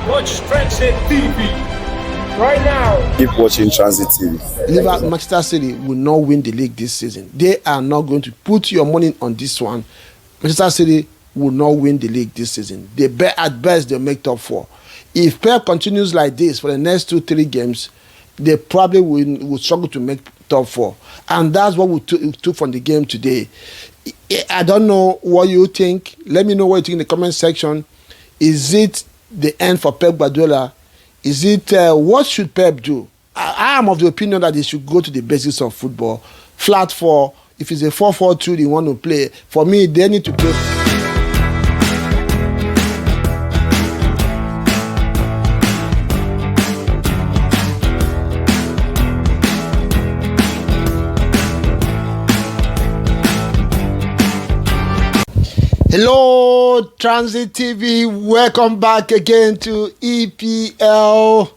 Watch Transit TV right now. Keep watching Transit TV. Liverpool, Manchester City will not win the league this season. They are not going to put your money on this one. Manchester City will not win the league this season. They at best they'll make top 4. If Pep continues like this for the next 2-3 games, they probably will struggle to make top 4. And that's what we took from the game today. I don't know what you think. Let me know what you think in the comment section. Is it the end for Pep Guardiola? Is it what should Pep do? I am of the opinion that he should go to the basics of football. Flat 4. If it's a 4-4-2 they want to play, for me they need to play. Hello, Transit TV. Welcome back again to EPL.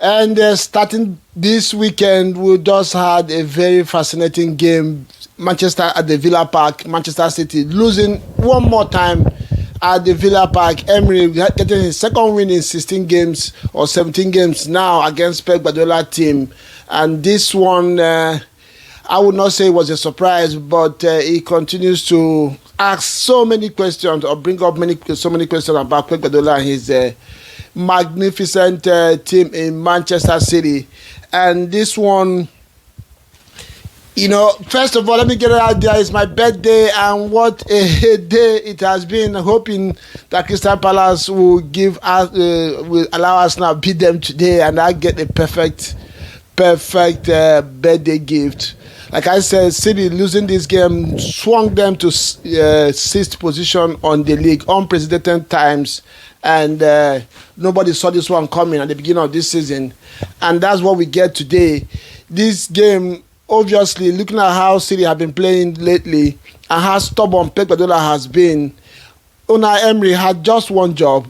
And starting this weekend, we just had a very fascinating game. Manchester at the Villa Park. Manchester City losing one more time at the Villa Park. Emery getting his second win in 16 games or 17 games now against Pep Guardiola team. And this one, I would not say it was a surprise, but he continues to ask so many questions or bring up so many questions about Pep Guardiola and his magnificent team in Manchester City. And this one, you know, first of all, let me get it out there. It's my birthday, and what a day it has been. Hoping that Crystal Palace will give us, will allow us now beat them today, and I get a perfect birthday gift. Like I said, City losing this game swung them to 6th position on the league, unprecedented times, and nobody saw this one coming at the beginning of this season. And that's what we get today. This game, obviously, looking at how City have been playing lately and how stubborn Pep Guardiola has been, Unai Emery had just one job.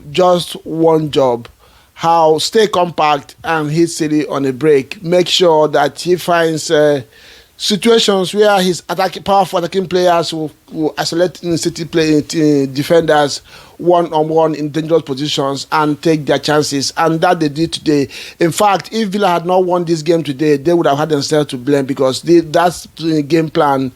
How stay compact and hit City on a break. Make sure that he finds situations where his powerful attacking players will isolate City defenders one-on-one in dangerous positions and take their chances, and that they did today. In fact, if Villa had not won this game today, they would have had themselves to blame, because that game plan,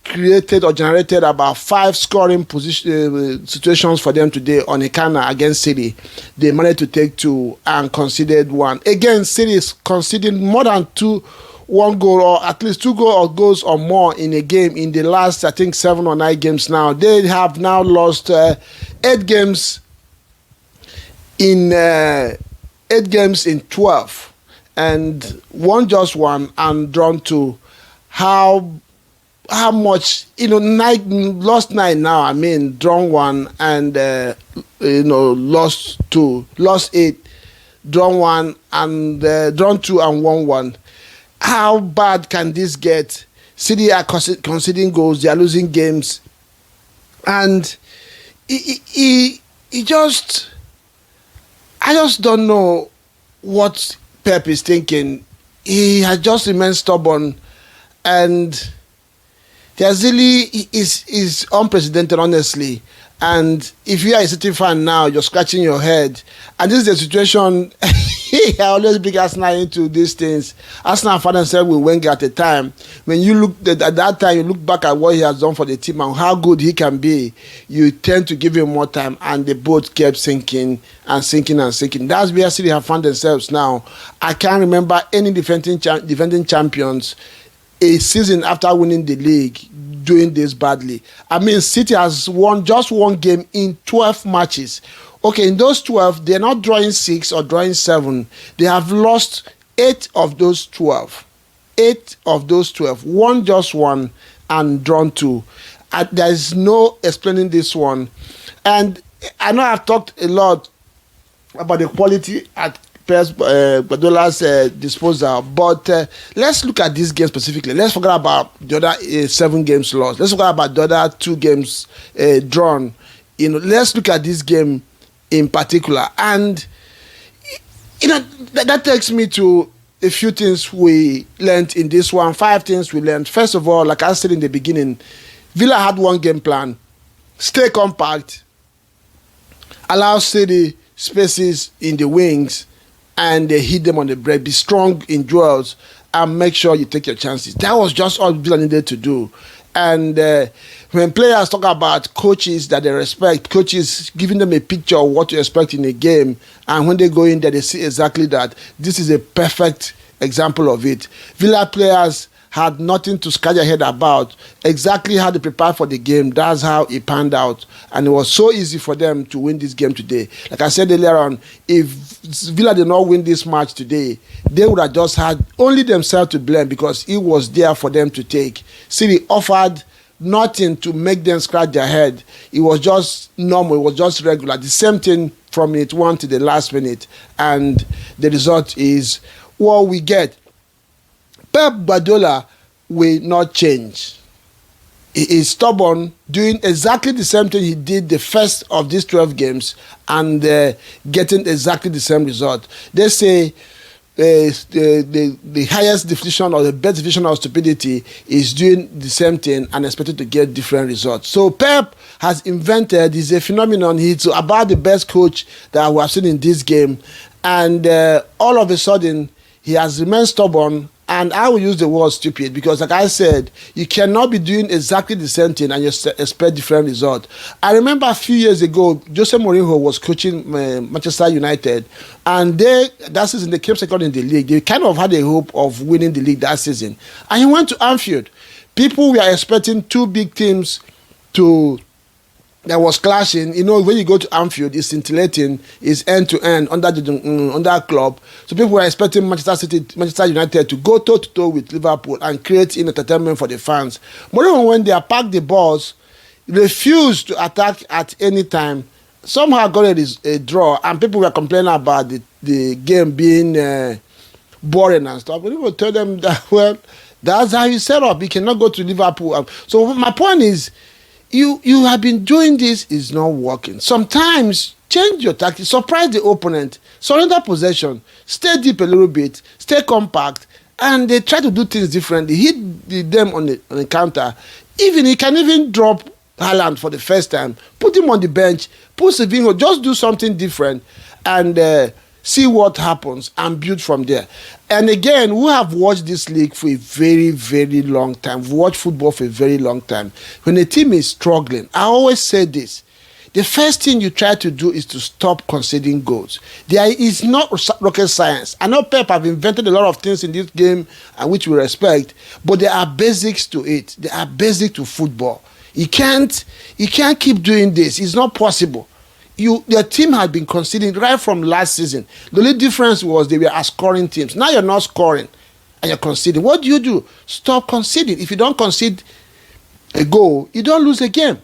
created or generated about 5 scoring situations for them today on a corner against City. They managed to take 2 and conceded 1. Again, City is conceding more than 1 goal, or at least 2 goals or more in a game in the last, I think, 7 or 9 games now. They have now lost 8 games in 12 and won just 1 and drawn 2. How much, lost 9 now, I mean, drawn 1 and lost 2, lost 8, drawn 1 and drawn 2 and won 1. How bad can this get? City are conceding goals, they are losing games, and I just don't know what Pep is thinking. He has just remained stubborn, and is unprecedented, honestly. And if you are a City fan now, you're scratching your head. And this is the situation. I always bring Arsenal into these things. Arsenal found themselves with Wenger at the time. When you look at that time, you look back at what he has done for the team and how good he can be, you tend to give him more time, and the boat kept sinking and sinking and sinking. That's where City have found themselves now. I can't remember any defending champions a season after winning the league doing this badly. I mean, City has won just 1 game in 12 matches. Okay, in those 12, they're not drawing 6 or drawing 7. They have lost 8 of those 12. 8 of those 12. Won just 1 and drawn 2. There is no explaining this one. And I know I've talked a lot about the quality at Pep Guardiola's disposal, but let's look at this game specifically. Let's forget about the other 7 games lost. Let's forget about the other 2 games drawn. Let's look at this game in particular, and that takes me to a few things we learned in this one. 5 things we learned. First of all, like I said in the beginning, Villa had one game plan: stay compact allow City spaces in the wings, and they hit them on the break. Be strong in duels and make sure you take your chances. That was just all Villa needed to do. And when players talk about coaches that they respect, coaches giving them a picture of what to expect in a game, and when they go in there, they see exactly that. This is a perfect example of it. Villa players had nothing to scratch their head about, exactly how they prepared for the game. That's how it panned out. And it was so easy for them to win this game today. Like I said earlier on, if Villa did not win this match today, they would have just had only themselves to blame because it was there for them to take. City offered nothing to make them scratch their head. It was just normal. It was just regular. The same thing from minute 1 to the last minute. And the result is what we get. Pep Guardiola will not change. He is stubborn, doing exactly the same thing he did the first of these 12 games and getting exactly the same result. They say the highest definition or the best definition of stupidity is doing the same thing and expecting to get different results. So Pep has invented, is a phenomenon. He's about the best coach that we have seen in this game. And all of a sudden, he has remained stubborn. And I will use the word stupid because, like I said, you cannot be doing exactly the same thing and you expect different results. I remember a few years ago, Jose Mourinho was coaching Manchester United, and that season they came second in the league. They kind of had a hope of winning the league that season. And he went to Anfield. People were expecting two big teams that was clashing. You know, when you go to Anfield, it's scintillating, it's end-to-end under a club. So people were expecting Manchester United to go toe-to-toe with Liverpool and create entertainment for the fans. Moreover, when they packed the balls, refused to attack at any time, somehow got a draw, and people were complaining about the game being boring and stuff. But people tell them that, well, that's how you set up. You cannot go to Liverpool. So my point is, you have been doing this, is not working. Sometimes change your tactics, surprise the opponent, surrender possession, stay deep a little bit, stay compact, and they try to do things differently. Hit them on the counter. Even he can even drop Haaland for the first time, put him on the bench, put Savinho, just do something different, and see what happens and build from there. And again, we have watched this league for a very, very long time. We've watched football for a very long time. When a team is struggling, I always say this, the first thing you try to do is to stop conceding goals. There is not rocket science. I know Pep have invented a lot of things in this game, which we respect, but there are basics to it. There are basics to football. You can't keep doing this. It's not possible. Your team had been conceding right from last season. The only difference was they were scoring teams. Now you're not scoring and you're conceding. What do? Stop conceding. If you don't concede a goal, you don't lose a game.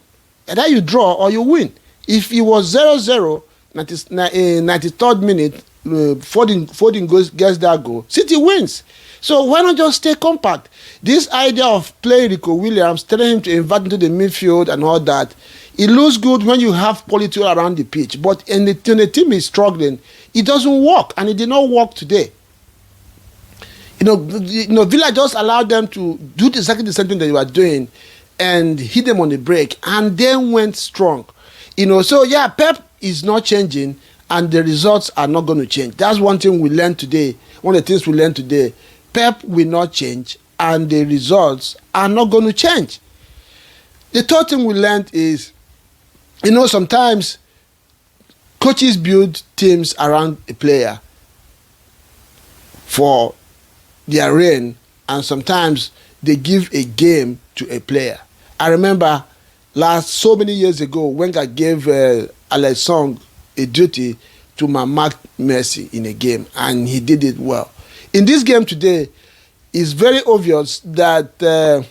Either you draw or you win. If it was 0-0, 93rd minute, Foden gets that goal, City wins. So why not just stay compact? This idea of playing Rico Williams, telling him to invert into the midfield and all that, it looks good when you have quality all around the pitch. But when the team is struggling, it doesn't work. And it did not work today. You know, Villa just allowed them to do exactly the same thing that they were doing and hit them on the break and then went strong. So yeah, Pep is not changing and the results are not going to change. That's one thing we learned today. One of the things we learned today. Pep will not change and the results are not going to change. The third thing we learned is, sometimes coaches build teams around a player for their reign, and sometimes they give a game to a player. I remember so many years ago, Wenger gave Alex Song a duty to Mark Messi in a game, and he did it well. In this game today, it's very obvious that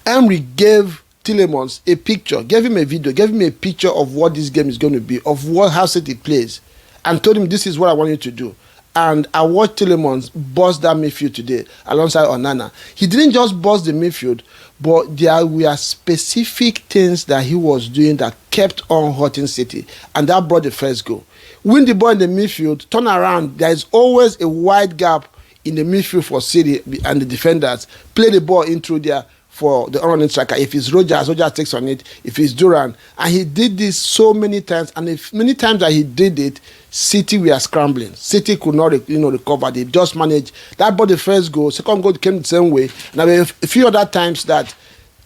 Emery gave Tielemans a picture, gave him a video, gave him a picture of what this game is going to be, of how City plays, and told him, this is what I want you to do. And I watched Tielemans bust that midfield today alongside Onana. He didn't just bust the midfield, but there were specific things that he was doing that kept on hurting City, and that brought the first goal. Win the ball in the midfield, turn around, there is always a wide gap in the midfield for City and the defenders. Play the ball in through there, for the running striker. If it's Rogers takes on it. If it's Duran, and he did this so many times, and if many times that he did it, City were scrambling. City could not, recover. They just managed that. But the first goal, second goal came the same way. Now a few other times that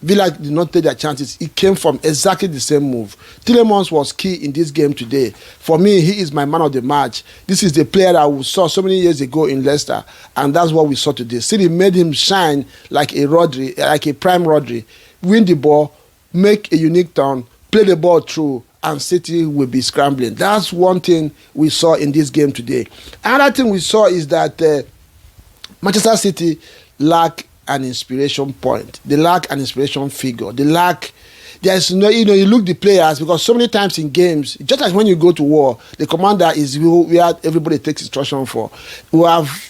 Villa did not take their chances. It came from exactly the same move. Tielemans was key in this game today. For me, he is my man of the match. This is the player that we saw so many years ago in Leicester, and that's what we saw today. City made him shine like a Rodri, like a prime Rodri. Win the ball, make a unique turn, play the ball through, and City will be scrambling. That's one thing we saw in this game today. Another thing we saw is that Manchester City lack an inspiration point. They lack an inspiration figure. There's no, you look the players, because so many times in games, just like when you go to war, the commander is where everybody takes instruction for. We have,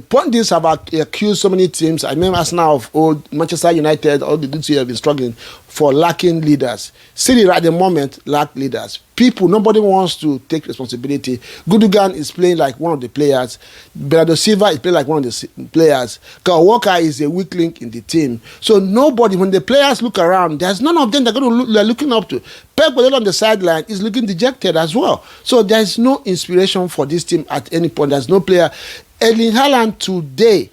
Pundits have accused so many teams. I remember Arsenal of old, Manchester United, all the dudes here have been struggling for lacking leaders. City at the moment lack leaders. Nobody wants to take responsibility. Gundogan is playing like one of the players. Bernardo Silva is playing like one of the players. Kyle Walker is a weak link in the team. So nobody, when the players look around, there's none of them they're looking up to. Pep Guardiola on the sideline is looking dejected as well. So there's no inspiration for this team at any point. There's no player. Erling Haaland today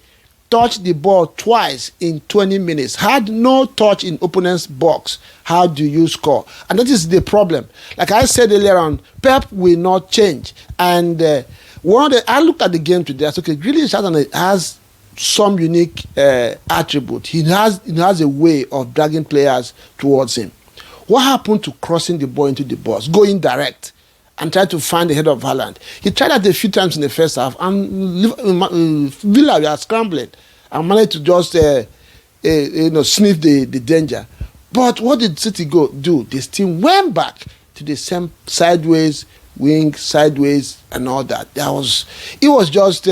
touched the ball twice in 20 minutes, had no touch in opponent's box. How do you score? And that is the problem. Like I said earlier on, Pep will not change. And I looked at the game today. I said, okay, Grealish has some unique attribute. He has a way of dragging players towards him. What happened to crossing the ball into the box, going direct, and try to find the head of Haaland? He tried that a few times in the first half, and Villa were scrambling and managed to just sniff the danger. But what did City do? This team went back to the same sideways, wing, sideways, and all that. It was just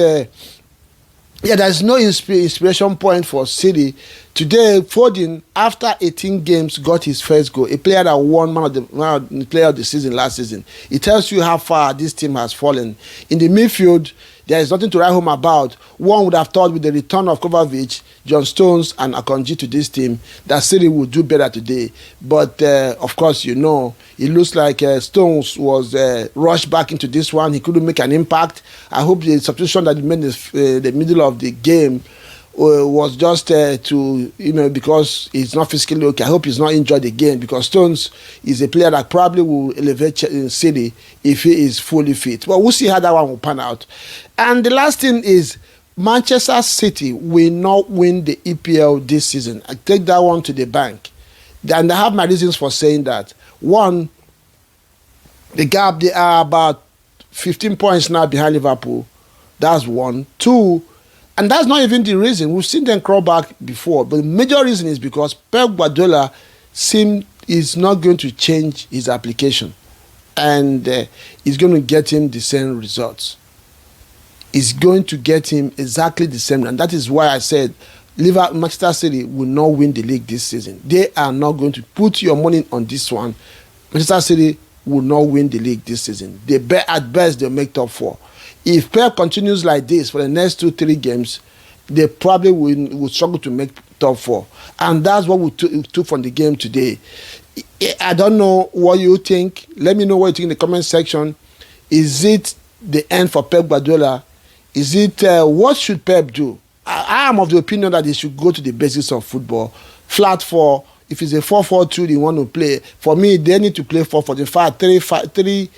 there's no inspiration point for City. Today, Foden, after 18 games, got his first goal. A player that won the player of the season last season. It tells you how far this team has fallen. In the midfield, there is nothing to write home about. One would have thought with the return of Kovacic, John Stones, and Akanji to this team, that City would do better today. But, of course, it looks like Stones was rushed back into this one. He couldn't make an impact. I hope the substitution that he made in the middle of the game was just because he's not physically okay. I hope he's not injured again, because Stones is a player that probably will elevate City if he is fully fit. Well, we'll see how that one will pan out. And the last thing is, Manchester City will not win the EPL this season. I take that one to the bank. And I have my reasons for saying that. One, the gap, they are about 15 points now behind Liverpool. That's one. Two, and that's not even the reason. We've seen them crawl back before. But the major reason is because Pep Guardiola is not going to change his application. And he's going to get him the same results. He's going to get him exactly the same. And that is why I said Manchester City will not win the league this season. They are not going to put your money on this one. Manchester City will not win the league this season. At best, they'll make top 4. If Pep continues like this for the next 2-3 games, they probably will struggle to make top 4. And that's what we took from the game today. I don't know what you think. Let me know what you think in the comment section. Is it the end for Pep Guardiola? Is it what should Pep do? I am of the opinion that he should go to the basics of football. Flat 4. If it's a 4-4-2 they want to play, for me, they need to play 4-4-5,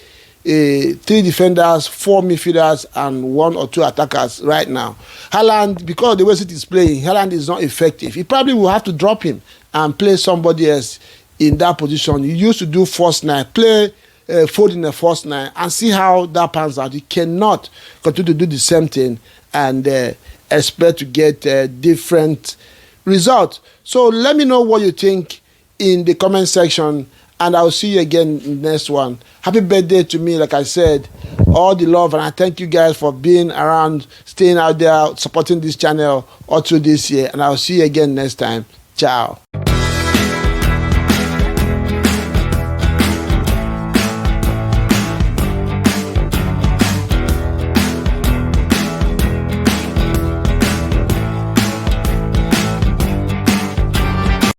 3 defenders, 4 midfielders, and 1 or 2 attackers right now. Haaland, because of the way City is playing, Haaland is not effective. He probably will have to drop him and play somebody else in that position. You used to do first 9, play Foden in the first 9, and see how that pans out. You cannot continue to do the same thing and expect to get different results. So let me know what you think in the comment section, and I'll see you again in the next one. Happy birthday to me, like I said. All the love, and I thank you guys for being around, staying out there, supporting this channel all through this year. And I'll see you again next time. Ciao.